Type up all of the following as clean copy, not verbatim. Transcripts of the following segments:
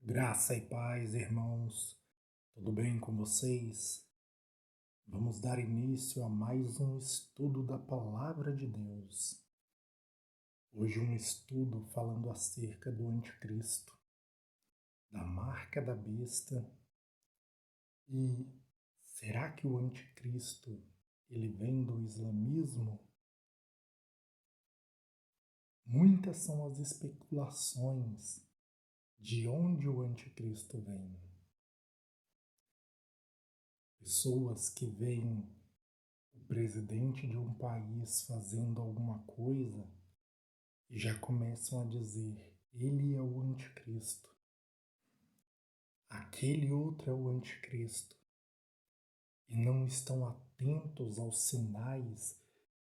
Graça e paz, irmãos. Tudo bem com vocês? Vamos dar início a mais um estudo da Palavra de Deus. Hoje um estudo falando acerca do Anticristo, da marca da besta. E será que o Anticristo ele vem do islamismo? Muitas são as especulações de onde o Anticristo vem. Pessoas que veem o presidente de um país fazendo alguma coisa e já começam a dizer: ele é o anticristo, aquele outro é o anticristo, e não estão atentos aos sinais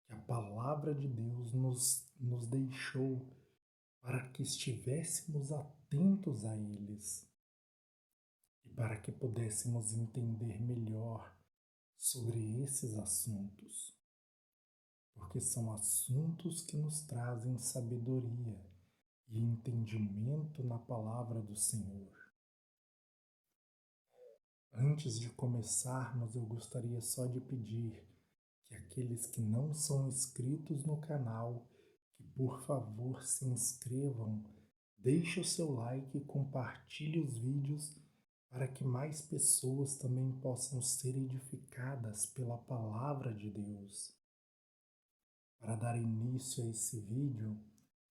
que a palavra de Deus nos deixou para que estivéssemos atentos a eles e para que pudéssemos entender melhor sobre esses assuntos. Porque são assuntos que nos trazem sabedoria e entendimento na palavra do Senhor. Antes de começarmos, eu gostaria só de pedir que aqueles que não são inscritos no canal, que por favor se inscrevam, deixe o seu like e compartilhe os vídeos para que mais pessoas também possam ser edificadas pela palavra de Deus. Para dar início a esse vídeo,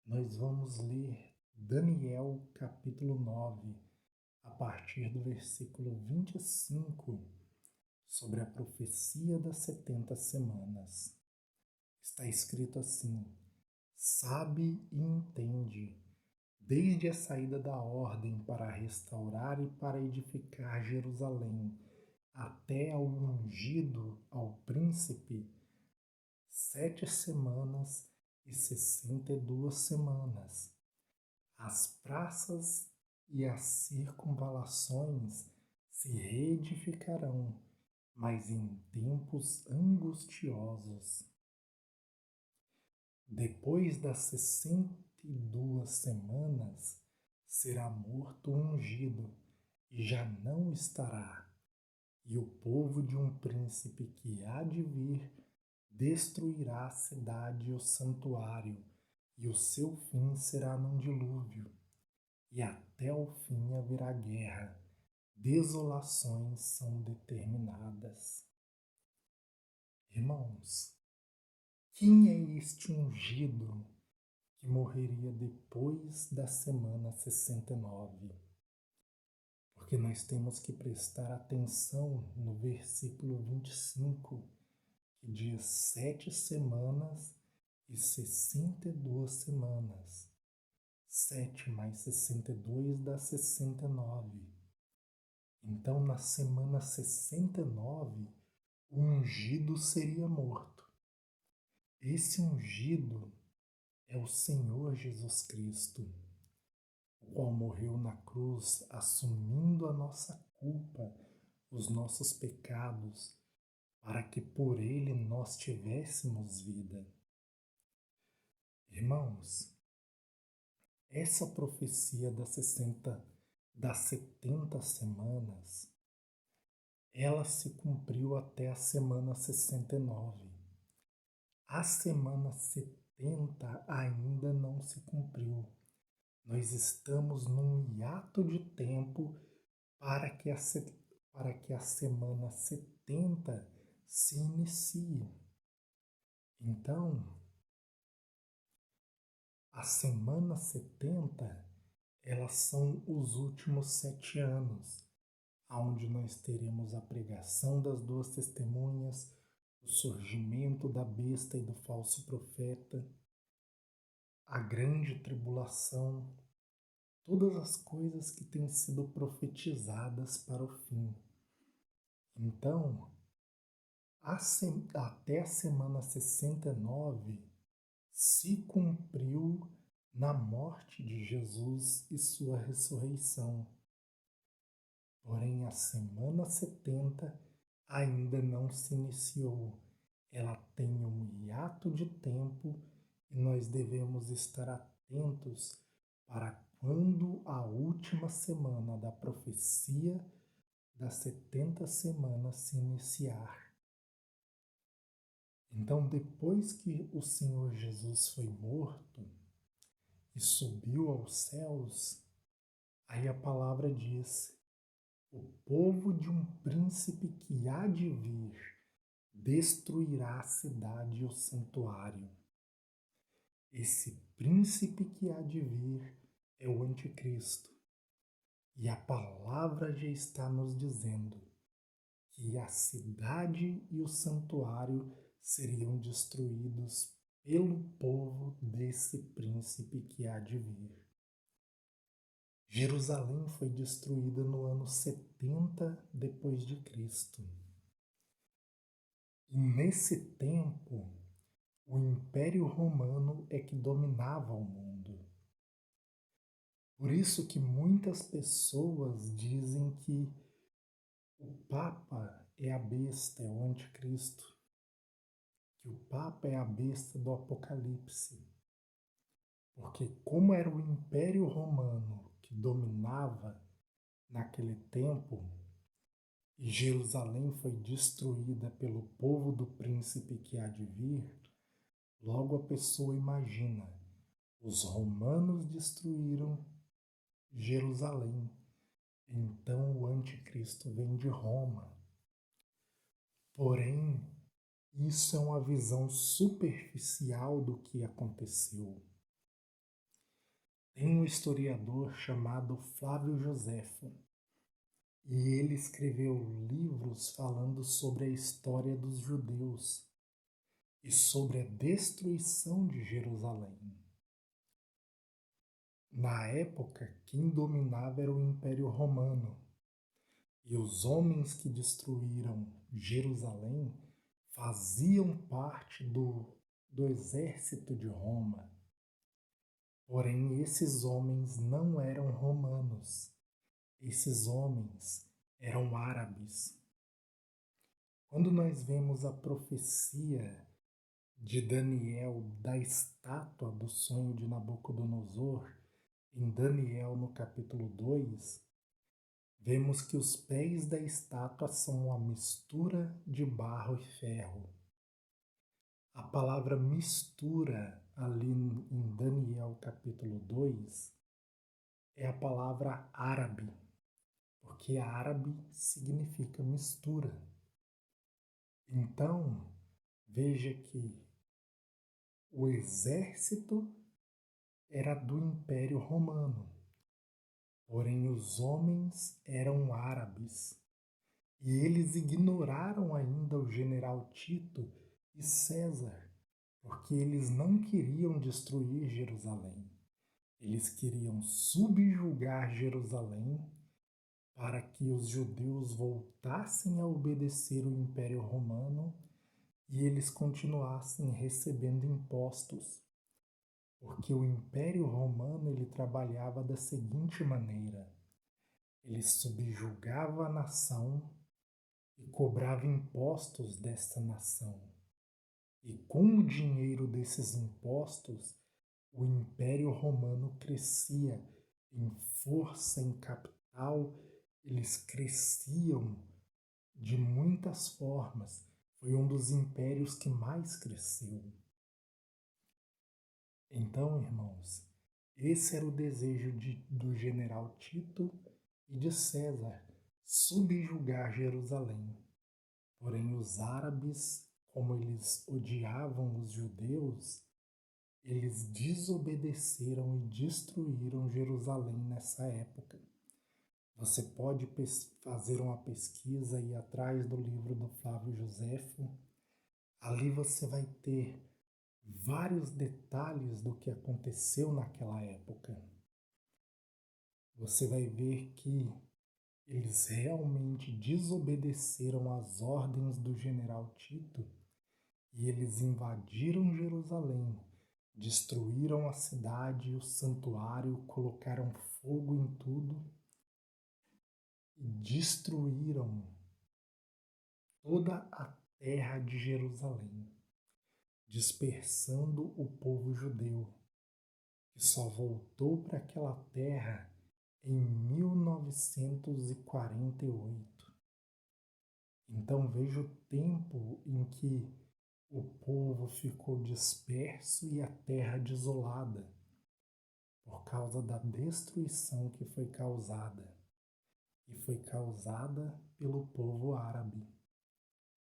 nós vamos ler Daniel capítulo 9, a partir do versículo 25, sobre a profecia das 70 semanas. Está escrito assim: sabe e entende, desde a saída da ordem para restaurar e para edificar Jerusalém, até ao ungido, ao príncipe, 7 semanas e 62 semanas. As praças e as circunvalações se reedificarão, mas em tempos angustiosos. Depois das 62 semanas, será morto o ungido, e já não estará, e o povo de um príncipe que há de vir destruirá a cidade e o santuário, e o seu fim será num dilúvio, e até o fim haverá guerra, desolações são determinadas. Irmãos, quem é este ungido que morreria depois da semana 69? Porque nós temos que prestar atenção no versículo 25, que diz 7 semanas e 62 semanas. 7 mais 62 dá 69. Então, na semana 69, o ungido seria morto. Esse ungido é o Senhor Jesus Cristo, o qual morreu na cruz, assumindo a nossa culpa, os nossos pecados, para que por ele nós tivéssemos vida. Irmãos, essa profecia das 70 semanas, ela se cumpriu até a semana 69. A semana 70 ainda não se cumpriu. Nós estamos num hiato de tempo para que a semana 70 se inicie. Então, a semana 70, elas são os últimos 7 anos, onde nós teremos a pregação das duas testemunhas, o surgimento da besta e do falso profeta, a grande tribulação, todas as coisas que têm sido profetizadas para o fim. Então, até a semana 69 se cumpriu na morte de Jesus e sua ressurreição. Porém, a semana 70 ainda não se iniciou. Ela tem um hiato de tempo e nós devemos estar atentos para quando a última semana da profecia das 70 semanas se iniciar. Então, depois que o Senhor Jesus foi morto e subiu aos céus, aí a palavra diz: o povo de um príncipe que há de vir destruirá a cidade e o santuário. Esse príncipe que há de vir é o anticristo. E a palavra já está nos dizendo que a cidade e o santuário seriam destruídos pelo povo desse príncipe que há de vir. Jerusalém foi destruída no ano 70 depois de Cristo. E nesse tempo, o Império Romano é que dominava o mundo. Por isso que muitas pessoas dizem que o Papa é a besta, é o anticristo, que o Papa é a besta do Apocalipse. Porque como era o Império Romano que dominava naquele tempo, e Jerusalém foi destruída pelo povo do príncipe que há de vir, logo a pessoa imagina, os romanos destruíram Jerusalém, então o anticristo vem de Roma. Porém, isso é uma visão superficial do que aconteceu. Tem um historiador chamado Flávio Joséfo, e ele escreveu livros falando sobre a história dos judeus e sobre a destruição de Jerusalém. Na época, quem dominava era o Império Romano, e os homens que destruíram Jerusalém faziam parte do exército de Roma. Porém, esses homens não eram romanos, esses homens eram árabes. Quando nós vemos a profecia de Daniel da estátua do sonho de Nabucodonosor, em Daniel no capítulo 2, vemos que os pés da estátua são uma mistura de barro e ferro. A palavra mistura ali em Daniel capítulo 2 é a palavra árabe, porque árabe significa mistura. Então, veja que o exército era do Império Romano, porém os homens eram árabes. E eles ignoraram ainda o general Tito e César, porque eles não queriam destruir Jerusalém. Eles queriam subjugar Jerusalém para que os judeus voltassem a obedecer o Império Romano e eles continuassem recebendo impostos. Porque o Império Romano ele trabalhava da seguinte maneira: ele subjugava a nação e cobrava impostos desta nação. E com o dinheiro desses impostos, o Império Romano crescia em força, em capital, eles cresciam de muitas formas. Foi um dos impérios que mais cresceu. Então, irmãos, esse era o desejo do general Tito e de César, subjugar Jerusalém. Porém, os árabes, como eles odiavam os judeus, eles desobedeceram e destruíram Jerusalém nessa época. Você pode fazer uma pesquisa e ir atrás do livro do Flávio Joséfo. Ali você vai ter vários detalhes do que aconteceu naquela época. Você vai ver que eles realmente desobedeceram às ordens do general Tito e eles invadiram Jerusalém, destruíram a cidade e o santuário, colocaram fogo em tudo e destruíram toda a terra de Jerusalém, dispersando o povo judeu. que só voltou para aquela terra em 1948. Então veja o tempo em que o povo ficou disperso e a terra desolada por causa da destruição que foi causada, e foi causada pelo povo árabe.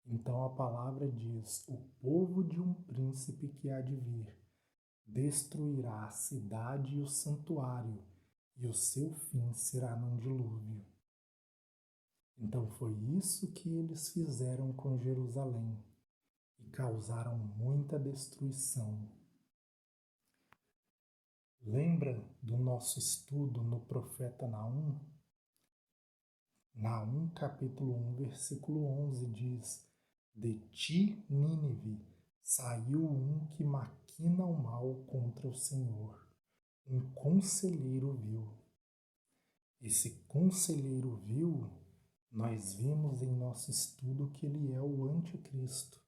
Então a palavra diz: o povo de um príncipe que há de vir destruirá a cidade e o santuário, e o seu fim será num dilúvio. Então foi isso que eles fizeram com Jerusalém e causaram muita destruição. Lembra do nosso estudo no profeta Naum? Naum capítulo 1, versículo 11 diz: de ti, Nínive, saiu um que maquina o mal contra o Senhor, um conselheiro vil. Esse conselheiro vil, nós vimos em nosso estudo que ele é o anticristo,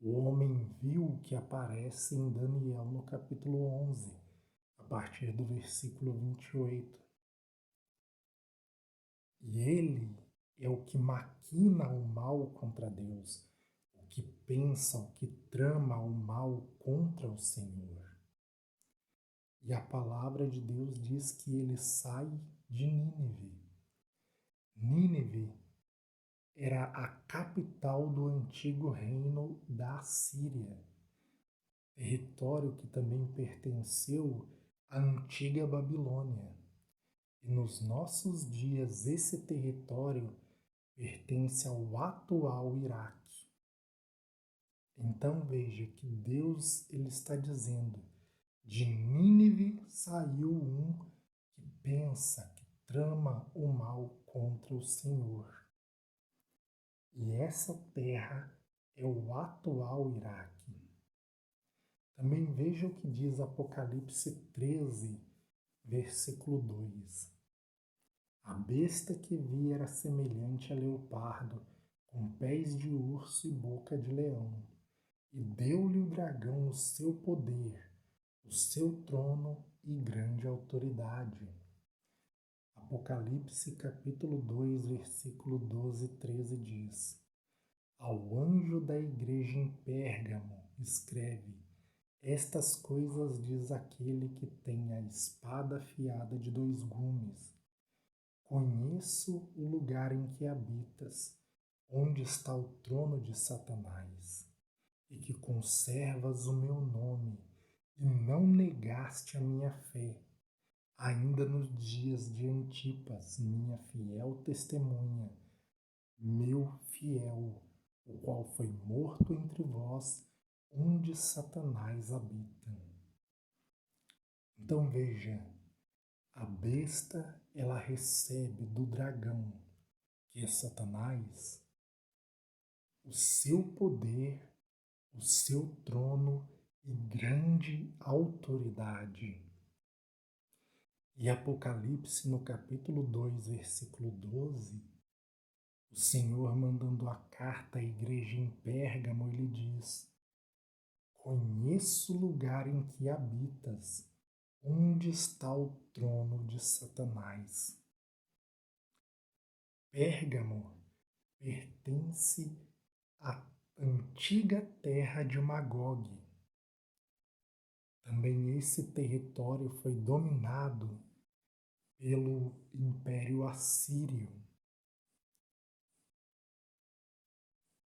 o homem vil que aparece em Daniel no capítulo 11, a partir do versículo 28. E ele é o que maquina o mal contra Deus, o que pensa, o que trama o mal contra o Senhor. E a palavra de Deus diz que ele sai de Nínive. Nínive era a capital do antigo reino da Síria, território que também pertenceu à antiga Babilônia. E nos nossos dias esse território pertence ao atual Iraque. Então veja que Deus ele está dizendo: de Nínive saiu um que pensa, que trama o mal contra o Senhor. E essa terra é o atual Iraque. Também veja o que diz Apocalipse 13, versículo 2. A besta que vi era semelhante a leopardo, com pés de urso e boca de leão. E deu-lhe o dragão o seu poder, o seu trono e grande autoridade. Apocalipse capítulo 2, versículo 12 e 13 diz: ao anjo da igreja em Pérgamo escreve: estas coisas diz aquele que tem a espada afiada de 2 gumes. Conheço o lugar em que habitas, onde está o trono de Satanás, e que conservas o meu nome, e não negaste a minha fé, ainda nos dias de Antipas, minha fiel testemunha, meu fiel, o qual foi morto entre vós, onde Satanás habita. Então veja, a besta ela recebe do dragão, que é Satanás, o seu poder, o seu trono e grande autoridade. E Apocalipse, no capítulo 2, versículo 12, o Senhor mandando a carta à igreja em Pérgamo, ele diz: conheço o lugar em que habitas, onde está o trono de Satanás. Pérgamo pertence à antiga terra de Magog. Também esse território foi dominado pelo Império Assírio.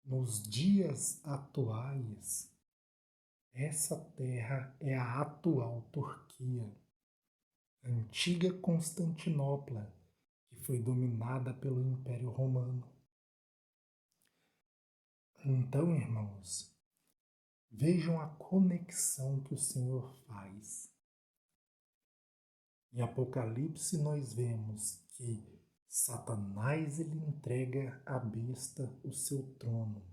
Nos dias atuais, essa terra é a atual Turquia, antiga Constantinopla, que foi dominada pelo Império Romano. Então, irmãos, vejam a conexão que o Senhor faz. Em Apocalipse nós vemos que Satanás ele entrega à besta o seu trono.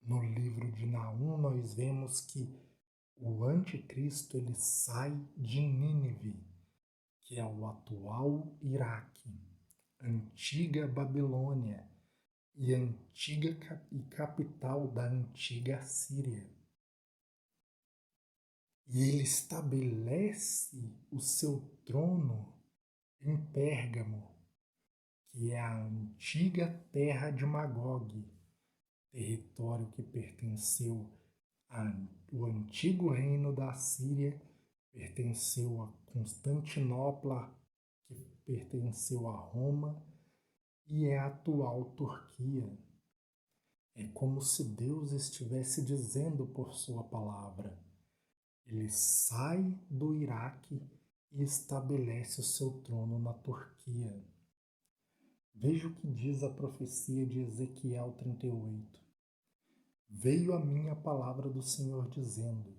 No livro de Naum nós vemos que o anticristo ele sai de Nínive, que é o atual Iraque, antiga Babilônia e antiga capital da antiga Síria. e ele estabelece o seu trono em Pérgamo, que é a antiga terra de Magog, território que pertenceu ao antigo reino da Síria, pertenceu a Constantinopla, que pertenceu a Roma e é a atual Turquia. É como se Deus estivesse dizendo por sua palavra. Ele sai do Iraque e estabelece o seu trono na Turquia. Veja o que diz a profecia de Ezequiel 38. Veio a mim a palavra do Senhor dizendo: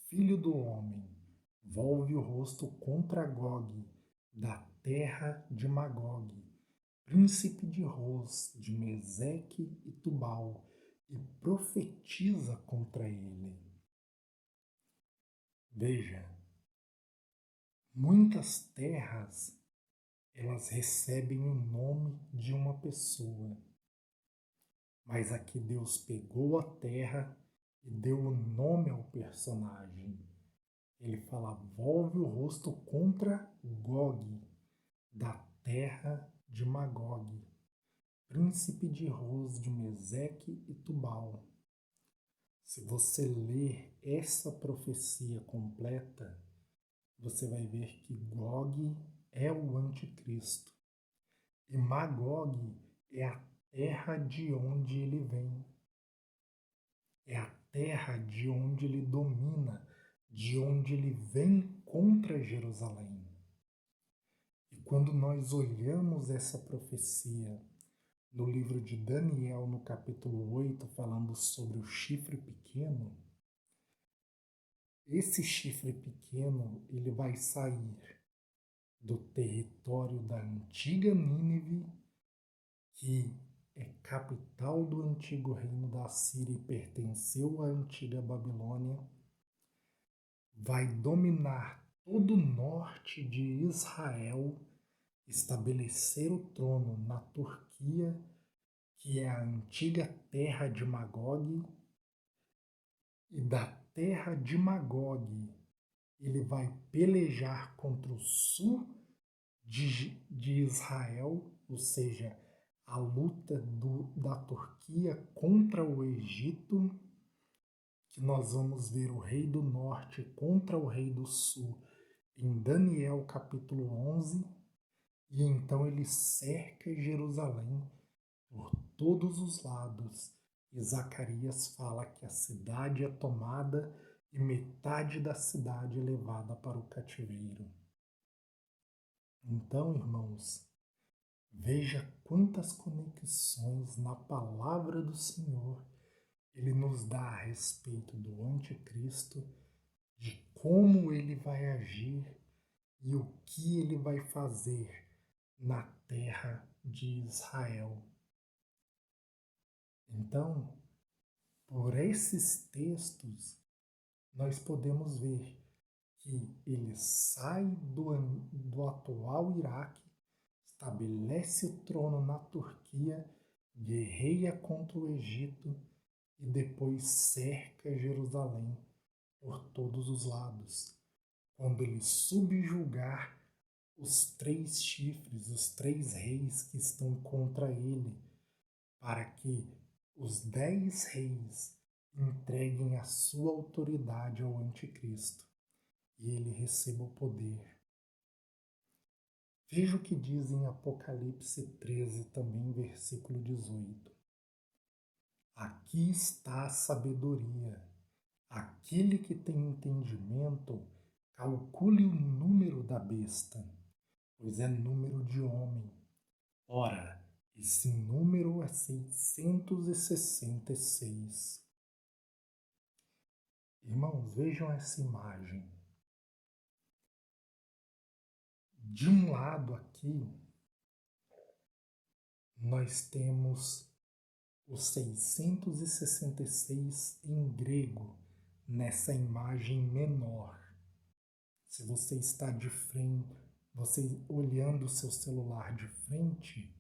Filho do homem, volve o rosto contra Gog, da terra de Magog, príncipe de Ros, de Meseque e Tubal, e profetiza contra ele. Veja, muitas terras, elas recebem o nome de uma pessoa. Mas aqui Deus pegou a terra e deu o nome ao personagem. Ele fala, volve o rosto contra Gog, da terra de Magog, príncipe de Ros, de Meseque e Tubal. Se você ler essa profecia completa, você vai ver que Gog é o anticristo e Magog é a terra de onde ele vem. É a terra de onde ele domina, de onde ele vem contra Jerusalém. E quando nós olhamos essa profecia no livro de Daniel, no capítulo 8, falando sobre o chifre pequeno, esse chifre pequeno ele vai sair do território da antiga Nínive, que é capital do antigo reino da Síria e pertenceu à antiga Babilônia, vai dominar todo o norte de Israel, estabelecer o trono na Turquia, que é a antiga terra de Magog, e da terra de Magog ele vai pelejar contra o sul de Israel, ou seja, a luta da Turquia contra o Egito, que nós vamos ver o rei do norte contra o rei do sul em Daniel capítulo 11, e então ele cerca Jerusalém por todos os lados. E Zacarias fala que a cidade é tomada e metade da cidade é levada para o cativeiro. Então, irmãos, veja quantas conexões na palavra do Senhor ele nos dá a respeito do anticristo, de como ele vai agir e o que ele vai fazer na terra de Israel. Então, por esses textos, nós podemos ver que ele sai do atual Iraque, estabelece o trono na Turquia, guerreia contra o Egito e depois cerca Jerusalém por todos os lados. Quando ele subjugar os 3 chifres, os 3 reis que estão contra ele, para que os 10 reis entreguem a sua autoridade ao anticristo e ele receba o poder. Veja o que diz em Apocalipse 13, também versículo 18. Aqui está a sabedoria. Aquele que tem entendimento, calcule o número da besta, pois é número de homem. Ora, esse número é 666. Irmãos, vejam essa imagem. De um lado aqui, nós temos os 666 em grego, nessa imagem menor. Se você está de frente, você olhando o seu celular de frente,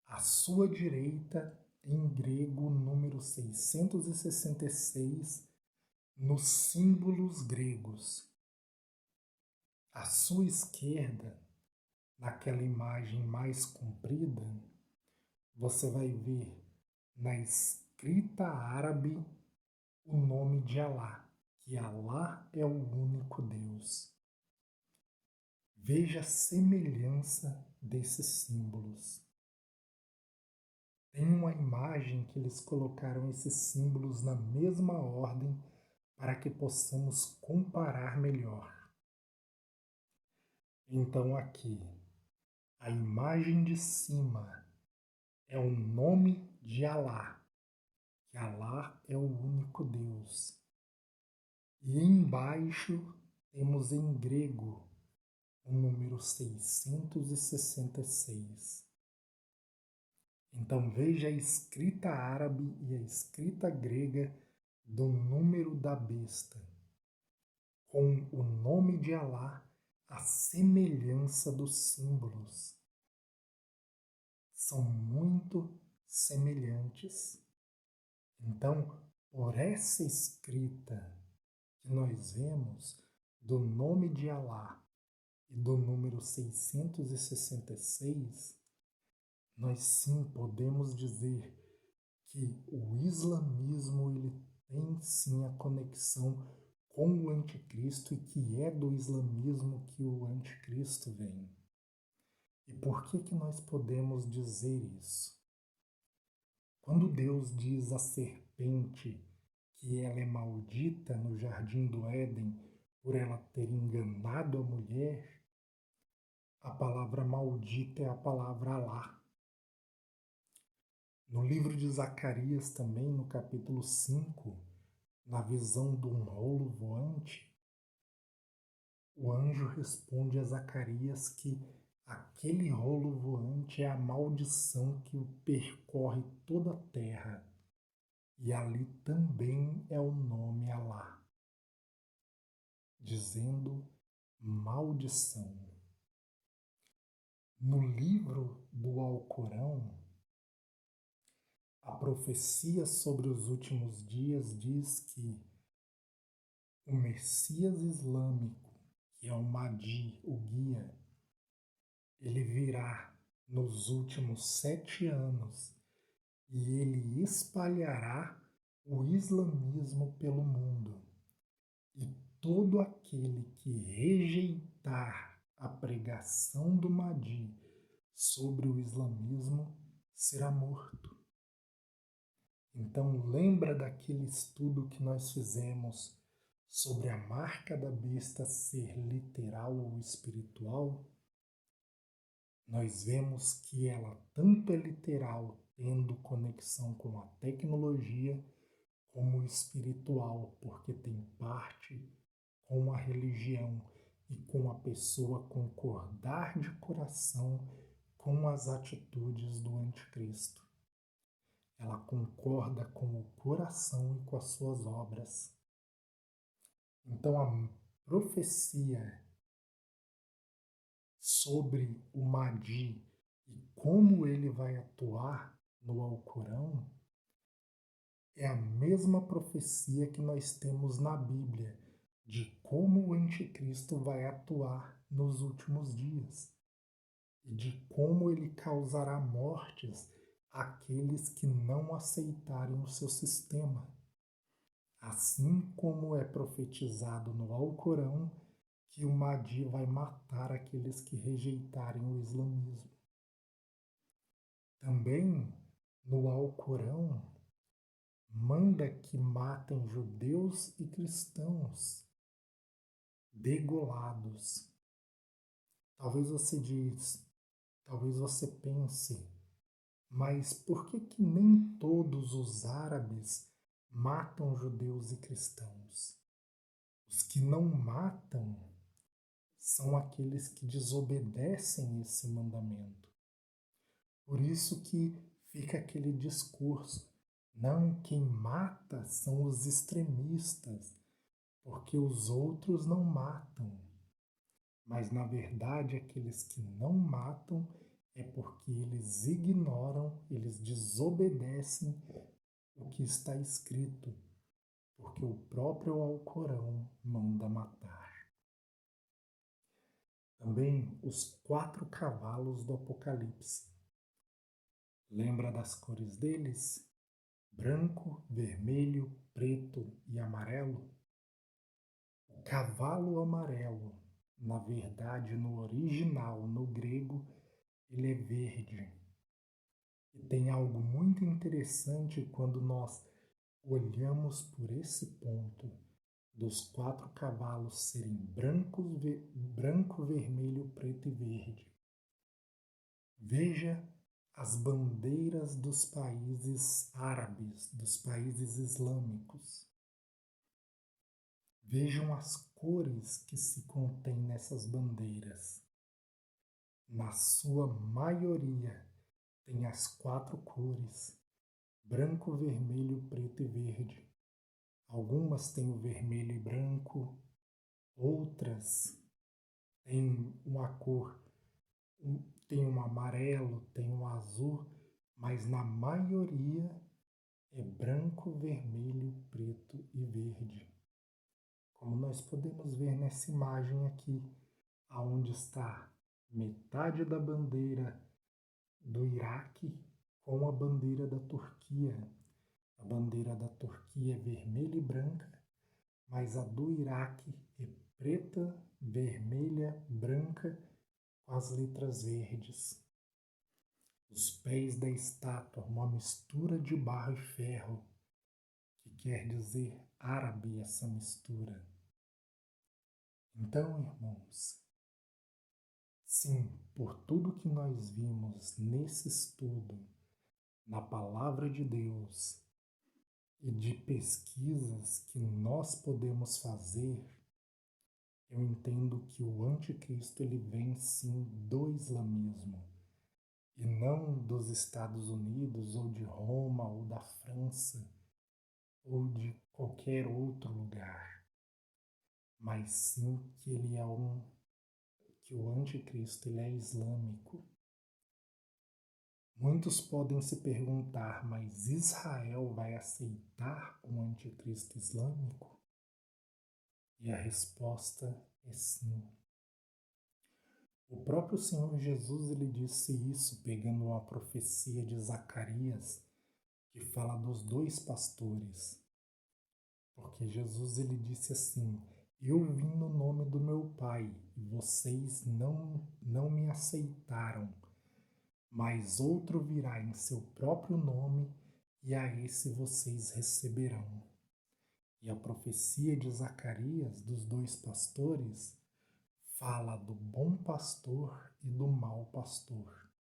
à sua direita, em grego, o número 666 nos símbolos gregos. À sua esquerda, naquela imagem mais comprida, você vai ver na escrita árabe o nome de Alá, que Alá é o único Deus. Veja a semelhança desses símbolos. Tem uma imagem que eles colocaram esses símbolos na mesma ordem para que possamos comparar melhor. Então aqui, a imagem de cima é o nome de Alá, que Alá é o único Deus. E embaixo temos em grego o número 666. Então veja a escrita árabe e a escrita grega do número da besta, com o nome de Alá, a semelhança dos símbolos. São muito semelhantes. Então, por essa escrita que nós vemos do nome de Alá e do número 666, nós sim podemos dizer que o islamismo ele tem sim a conexão com o anticristo e que é do islamismo que o anticristo vem. E por que nós podemos dizer isso? Quando Deus diz à serpente que ela é maldita no jardim do Éden por ela ter enganado a mulher, a palavra maldita é a palavra Alá. No livro de Zacarias também, no capítulo 5, na visão de um rolo voante, o anjo responde a Zacarias que aquele rolo voante é a maldição que percorre toda a terra. E ali também é o nome Alá, dizendo maldição. No livro do Alcorão, a profecia sobre os últimos dias diz que o Messias islâmico, que é o Mahdi, o guia, ele virá nos últimos 7 anos e ele espalhará o islamismo pelo mundo. E todo aquele que rejeitar a pregação do Mahdi sobre o islamismo será morto. Então lembra daquele estudo que nós fizemos sobre a marca da besta ser literal ou espiritual? Nós vemos que ela tanto é literal, tendo conexão com a tecnologia, como espiritual, porque tem parte com a religião e com a pessoa concordar de coração com as atitudes do anticristo. Ela concorda com o coração e com as suas obras. Então a profecia sobre o Mahdi e como ele vai atuar no Alcorão é a mesma profecia que nós temos na Bíblia de como o anticristo vai atuar nos últimos dias e de como ele causará mortes àqueles que não aceitarem o seu sistema. Assim como é profetizado no Alcorão que o Mahdi vai matar aqueles que rejeitarem o islamismo. Também no Alcorão manda que matem judeus e cristãos degolados. Talvez talvez você pense, mas por que nem todos os árabes matam judeus e cristãos? Os que não matam são aqueles que desobedecem esse mandamento. Por isso que fica aquele discurso, não, quem mata são os extremistas, porque os outros não matam. Mas na verdade aqueles que não matam é porque eles ignoram, eles desobedecem o que está escrito. porque o próprio Alcorão manda matar. Também os 4 cavalos do Apocalipse. Lembra das cores deles? Branco, vermelho, preto e amarelo? O cavalo amarelo, na verdade, no original, no grego, ele é verde. E tem algo muito interessante quando nós olhamos por esse ponto dos 4 cavalos serem branco, vermelho, preto e verde. Veja as bandeiras dos países árabes, dos países islâmicos. Vejam as cores que se contêm nessas bandeiras. Na sua maioria, tem as 4 cores: branco, vermelho, preto e verde. Algumas têm o vermelho e branco, outras têm uma cor, tem um amarelo, tem um azul, mas na maioria é branco, vermelho, preto e verde. Como nós podemos ver nessa imagem aqui, aonde está metade da bandeira do Iraque com a bandeira da Turquia. A bandeira da Turquia é vermelha e branca, mas a do Iraque é preta, vermelha, branca, com as letras verdes. Os pés da estátua, uma mistura de barro e ferro, que quer dizer árabe essa mistura. Então, irmãos, sim, por tudo que nós vimos nesse estudo, na Palavra de Deus e de pesquisas que nós podemos fazer, eu entendo que o anticristo ele vem sim do islamismo e não dos Estados Unidos ou de Roma ou da França ou de qualquer outro lugar, mas sim que ele é que o anticristo ele é islâmico. Muitos podem se perguntar, mas Israel vai aceitar um anticristo islâmico? E a resposta é sim. O próprio Senhor Jesus ele disse isso pegando uma profecia de Zacarias que fala dos 2 pastores. Porque Jesus ele disse assim: eu vim no nome do meu Pai e vocês não me aceitaram, mas outro virá em seu próprio nome e a esse vocês receberão. E a profecia de Zacarias dos 2 pastores fala do bom pastor e do mau pastor.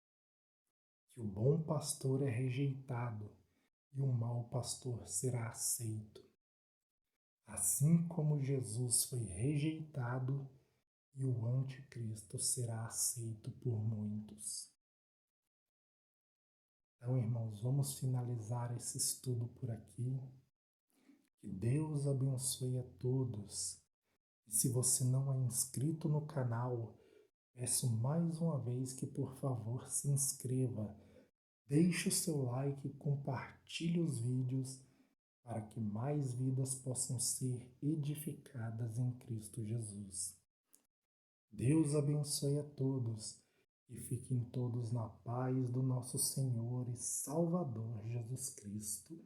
Que o bom pastor é rejeitado e o mau pastor será aceito. Assim como Jesus foi rejeitado e o anticristo será aceito por muitos. Então, irmãos, vamos finalizar esse estudo por aqui. Que Deus abençoe a todos. E se você não é inscrito no canal, peço mais uma vez que, por favor, se inscreva. Deixe o seu like e compartilhe os vídeos para que mais vidas possam ser edificadas em Cristo Jesus. Deus abençoe a todos e fiquem todos na paz do nosso Senhor e Salvador Jesus Cristo.